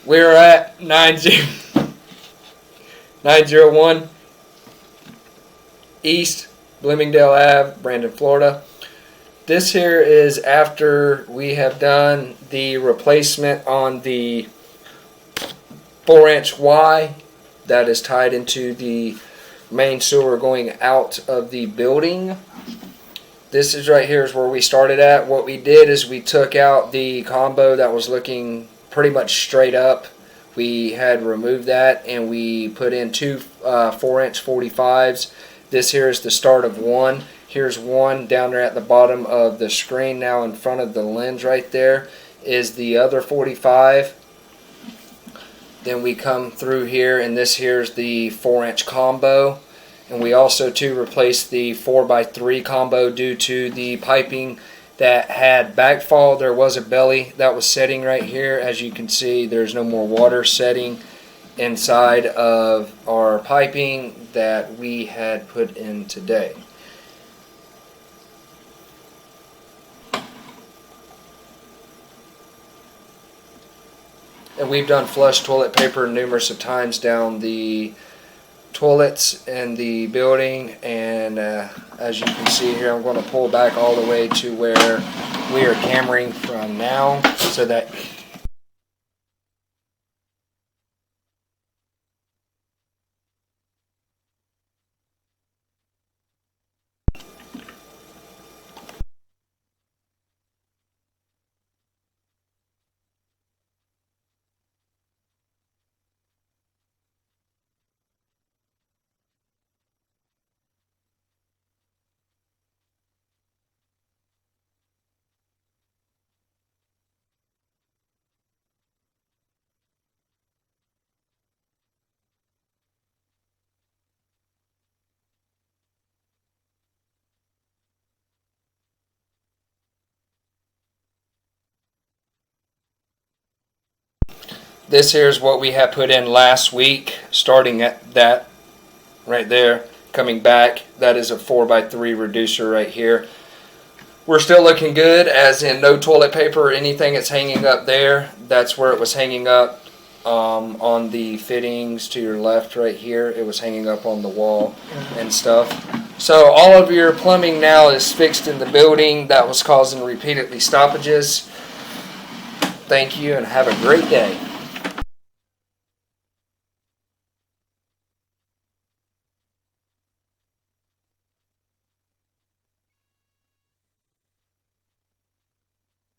We're at 901 East Bloomingdale Ave, Brandon, Florida. This here is after we have done the replacement on the 4-inch Y that is tied into the main sewer going out of the building. This is right here is where we started at. What we did is we took out the combo that was looking pretty much straight up. We had removed that and we put in two 4-inch 45s. This here is the start of one. Here's one down there at the bottom of the screen. Now in front of the lens right there is the other 45. Then we come through here, and this here's the 4-inch combo. And we also too replaced the 4x3 combo due to the piping that had backfall. There was a belly that was setting right here. As you can see, there's no more water setting inside of our piping that we had put in today. And we've done flush toilet paper numerous of times down the toilets in the building, and as you can see here, I'm going to pull back all the way to where we are cameraing from now so that this here is what we had put in last week, starting at that right there, coming back. That is a 4x3 reducer right here. We're still looking good, as in no toilet paper or anything that's hanging up there. That's where it was hanging up on the fittings to your left right here. It was hanging up on the wall and stuff. So all of your plumbing now is fixed in the building that was causing repeatedly stoppages. Thank you and have a great day.